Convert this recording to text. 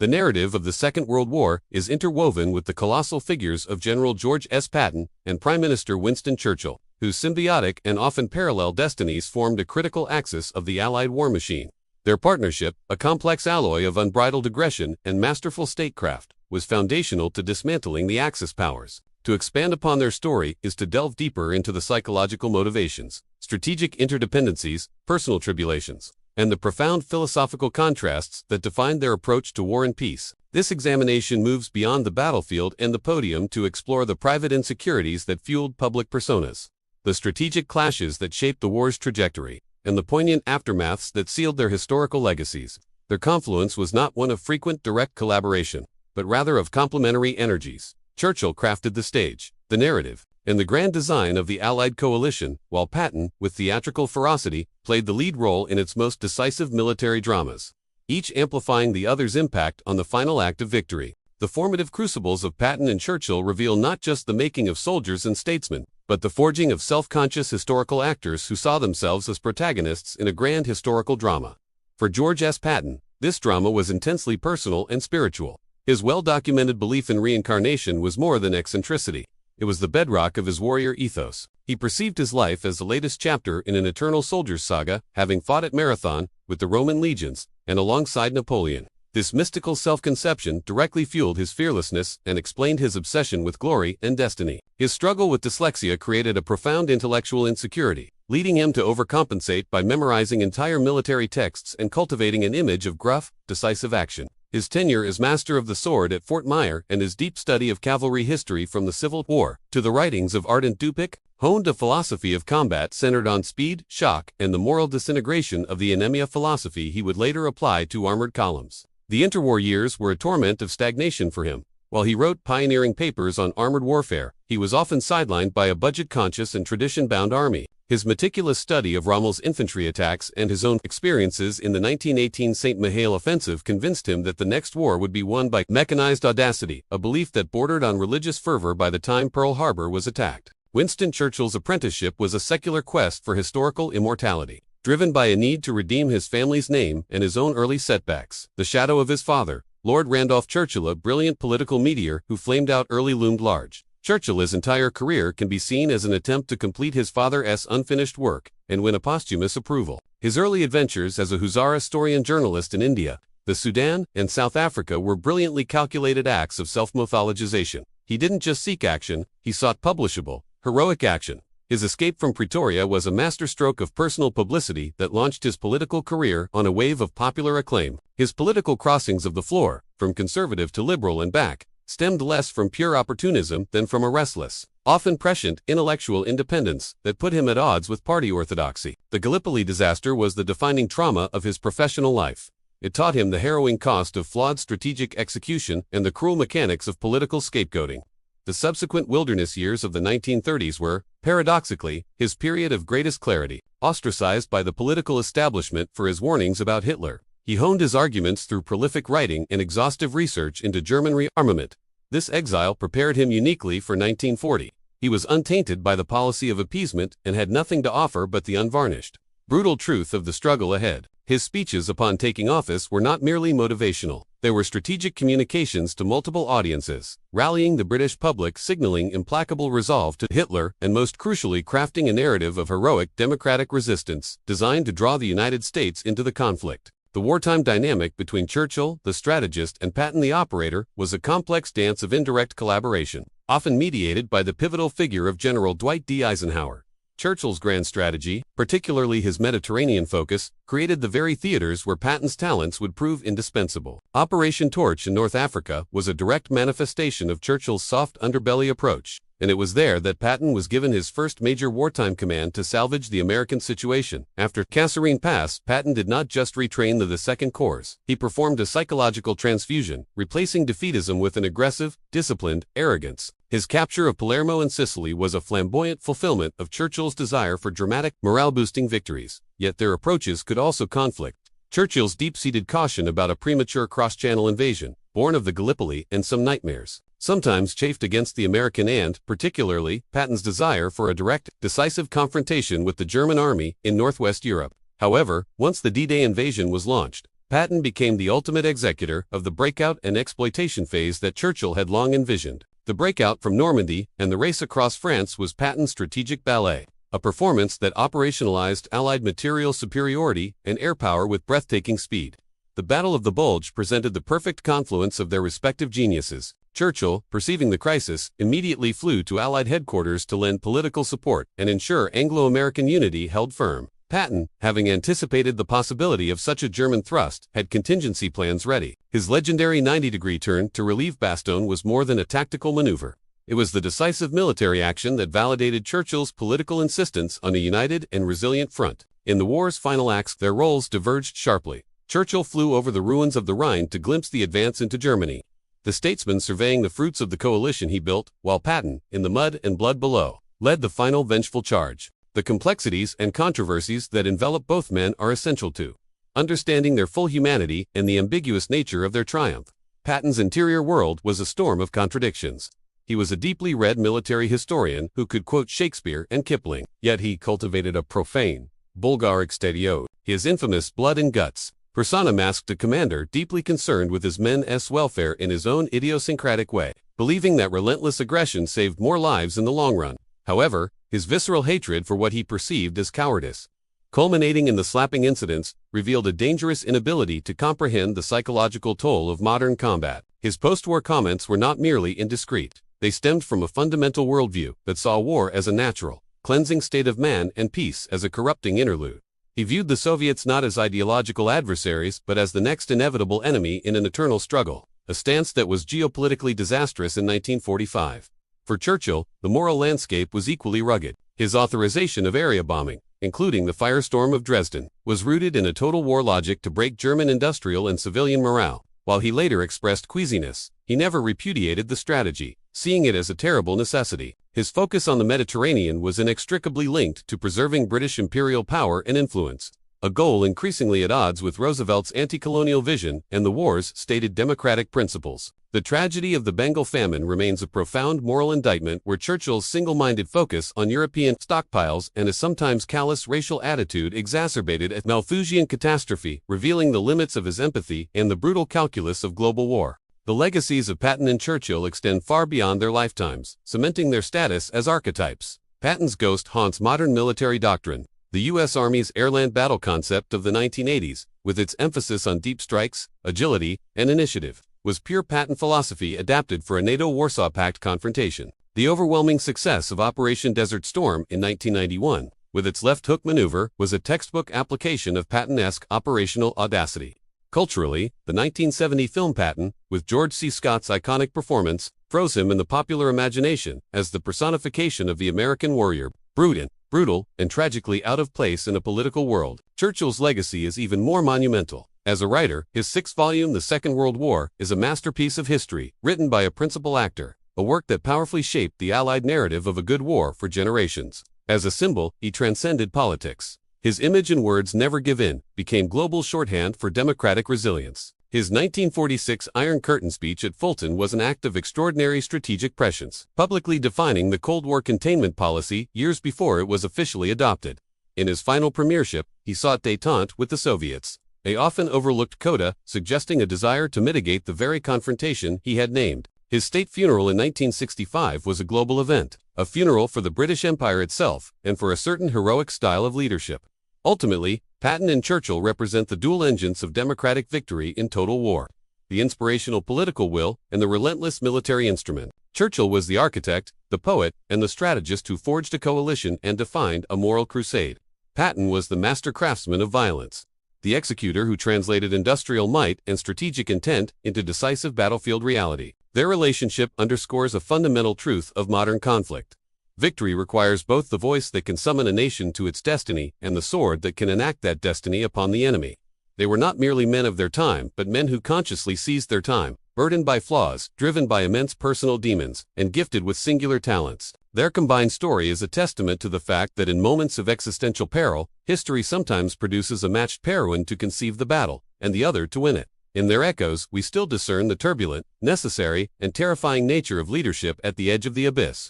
The narrative of the Second World War is interwoven with the colossal figures of General George S. Patton and Prime Minister Winston Churchill, whose symbiotic and often parallel destinies formed a critical axis of the Allied war machine. Their partnership, a complex alloy of unbridled aggression and masterful statecraft, was foundational to dismantling the Axis powers. To expand upon their story is to delve deeper into the psychological motivations, strategic interdependencies, personal tribulations, and the profound philosophical contrasts that defined their approach to war and peace. This examination moves beyond the battlefield and the podium to explore the private insecurities that fueled public personas, the strategic clashes that shaped the war's trajectory, and the poignant aftermaths that sealed their historical legacies. Their confluence was not one of frequent direct collaboration, but rather of complementary energies. Churchill crafted the stage, the narrative, and the grand design of the Allied coalition, while Patton, with theatrical ferocity, played the lead role in its most decisive military dramas, each amplifying the other's impact on the final act of victory. The formative crucibles of Patton and Churchill reveal not just the making of soldiers and statesmen, but the forging of self-conscious historical actors who saw themselves as protagonists in a grand historical drama. For George S. Patton, this drama was intensely personal and spiritual. His well-documented belief in reincarnation was more than eccentricity. It was the bedrock of his warrior ethos. He perceived his life as the latest chapter in an eternal soldier's saga, having fought at Marathon, with the Roman legions, and alongside Napoleon. This mystical self-conception directly fueled his fearlessness and explained his obsession with glory and destiny. His struggle with dyslexia created a profound intellectual insecurity, leading him to overcompensate by memorizing entire military texts and cultivating an image of gruff, decisive action. His tenure as Master of the Sword at Fort Myer and his deep study of cavalry history from the Civil War to the writings of Ardent Dupik honed a philosophy of combat centered on speed, shock, and the moral disintegration of the anemia philosophy he would later apply to armored columns. The interwar years were a torment of stagnation for him. While he wrote pioneering papers on armored warfare, he was often sidelined by a budget-conscious and tradition-bound army. His meticulous study of Rommel's infantry attacks and his own experiences in the 1918 St. Mihiel offensive convinced him that the next war would be won by mechanized audacity, a belief that bordered on religious fervor by the time Pearl Harbor was attacked. Winston Churchill's apprenticeship was a secular quest for historical immortality, driven by a need to redeem his family's name and his own early setbacks. The shadow of his father, Lord Randolph Churchill, a brilliant political meteor who flamed out early, loomed large. Churchill's entire career can be seen as an attempt to complete his father's unfinished work and win a posthumous approval. His early adventures as a Hussar-Historian journalist in India, the Sudan, and South Africa were brilliantly calculated acts of self-mythologization. He didn't just seek action, he sought publishable, heroic action. His escape from Pretoria was a masterstroke of personal publicity that launched his political career on a wave of popular acclaim. His political crossings of the floor, from conservative to liberal and back, stemmed less from pure opportunism than from a restless, often prescient, intellectual independence that put him at odds with party orthodoxy. The Gallipoli disaster was the defining trauma of his professional life. It taught him the harrowing cost of flawed strategic execution and the cruel mechanics of political scapegoating. The subsequent wilderness years of the 1930s were, paradoxically, his period of greatest clarity. Ostracized by the political establishment for his warnings about Hitler, he honed his arguments through prolific writing and exhaustive research into German rearmament. This exile prepared him uniquely for 1940. He was untainted by the policy of appeasement and had nothing to offer but the unvarnished, brutal truth of the struggle ahead. His speeches upon taking office were not merely motivational. They were strategic communications to multiple audiences, rallying the British public, signaling implacable resolve to Hitler, and most crucially crafting a narrative of heroic democratic resistance designed to draw the United States into the conflict. The wartime dynamic between Churchill, the strategist, and Patton, the operator, was a complex dance of indirect collaboration, often mediated by the pivotal figure of General Dwight D. Eisenhower. Churchill's grand strategy, particularly his Mediterranean focus, created the very theaters where Patton's talents would prove indispensable. Operation Torch in North Africa was a direct manifestation of Churchill's soft underbelly approach, and it was there that Patton was given his first major wartime command to salvage the American situation. After Kasserine Pass, Patton did not just retrain the Second Corps. He performed a psychological transfusion, replacing defeatism with an aggressive, disciplined arrogance. His capture of Palermo and Sicily was a flamboyant fulfillment of Churchill's desire for dramatic, morale-boosting victories. Yet their approaches could also conflict. Churchill's deep-seated caution about a premature cross-channel invasion, born of the Gallipoli and some nightmares, sometimes chafed against the American and, particularly, Patton's desire for a direct, decisive confrontation with the German army in northwest Europe. However, once the D-Day invasion was launched, Patton became the ultimate executor of the breakout and exploitation phase that Churchill had long envisioned. The breakout from Normandy and the race across France was Patton's strategic ballet, a performance that operationalized Allied material superiority and air power with breathtaking speed. The Battle of the Bulge presented the perfect confluence of their respective geniuses. Churchill, perceiving the crisis, immediately flew to Allied headquarters to lend political support and ensure Anglo-American unity held firm. Patton, having anticipated the possibility of such a German thrust, had contingency plans ready. His legendary 90-degree turn to relieve Bastogne was more than a tactical maneuver. It was the decisive military action that validated Churchill's political insistence on a united and resilient front. In the war's final acts, their roles diverged sharply. Churchill flew over the ruins of the Rhine to glimpse the advance into Germany, the statesman surveying the fruits of the coalition he built, while Patton, in the mud and blood below, led the final vengeful charge. The complexities and controversies that envelop both men are essential to understanding their full humanity and the ambiguous nature of their triumph. Patton's interior world was a storm of contradictions. He was a deeply read military historian who could quote Shakespeare and Kipling, yet he cultivated a profane, vulgar exterior. His infamous blood and guts persona masked a commander deeply concerned with his men's welfare in his own idiosyncratic way, believing that relentless aggression saved more lives in the long run. However, his visceral hatred for what he perceived as cowardice, culminating in the slapping incidents, revealed a dangerous inability to comprehend the psychological toll of modern combat. His post-war comments were not merely indiscreet. They stemmed from a fundamental worldview that saw war as a natural, cleansing state of man and peace as a corrupting interlude. He viewed the Soviets not as ideological adversaries but as the next inevitable enemy in an eternal struggle, a stance that was geopolitically disastrous in 1945. For Churchill, the moral landscape was equally rugged. His authorization of area bombing, including the firestorm of Dresden, was rooted in a total war logic to break German industrial and civilian morale. While he later expressed queasiness, he never repudiated the strategy, seeing it as a terrible necessity. His focus on the Mediterranean was inextricably linked to preserving British imperial power and influence, a goal increasingly at odds with Roosevelt's anti-colonial vision and the war's stated democratic principles. The tragedy of the Bengal famine remains a profound moral indictment where Churchill's single-minded focus on European stockpiles and a sometimes callous racial attitude exacerbated a Malthusian catastrophe, revealing the limits of his empathy and the brutal calculus of global war. The legacies of Patton and Churchill extend far beyond their lifetimes, cementing their status as archetypes. Patton's ghost haunts modern military doctrine. The U.S. Army's airland battle concept of the 1980s, with its emphasis on deep strikes, agility, and initiative, was pure Patton philosophy adapted for a NATO-Warsaw Pact confrontation. The overwhelming success of Operation Desert Storm in 1991, with its left hook maneuver, was a textbook application of Patton-esque operational audacity. Culturally, the 1970 film Patton, with George C. Scott's iconic performance, froze him in the popular imagination as the personification of the American warrior, brutal, and tragically out of place in a political world. Churchill's legacy is even more monumental. As a writer, his sixth volume, The Second World War, is a masterpiece of history, written by a principal actor, a work that powerfully shaped the Allied narrative of a good war for generations. As a symbol, he transcended politics. His image and words never give in became global shorthand for democratic resilience. His 1946 Iron Curtain speech at Fulton was an act of extraordinary strategic prescience, publicly defining the Cold War containment policy years before it was officially adopted. In his final premiership, he sought détente with the Soviets, a often overlooked coda suggesting a desire to mitigate the very confrontation he had named. His state funeral in 1965 was a global event, a funeral for the British Empire itself and for a certain heroic style of leadership. Ultimately, Patton and Churchill represent the dual engines of democratic victory in total war, the inspirational political will and the relentless military instrument. Churchill was the architect, the poet, and the strategist who forged a coalition and defined a moral crusade. Patton was the master craftsman of violence, the executor who translated industrial might and strategic intent into decisive battlefield reality. Their relationship underscores a fundamental truth of modern conflict. Victory requires both the voice that can summon a nation to its destiny and the sword that can enact that destiny upon the enemy. They were not merely men of their time, but men who consciously seized their time, burdened by flaws, driven by immense personal demons, and gifted with singular talents. Their combined story is a testament to the fact that in moments of existential peril, history sometimes produces a matched heroine to conceive the battle, and the other to win it. In their echoes, we still discern the turbulent, necessary, and terrifying nature of leadership at the edge of the abyss.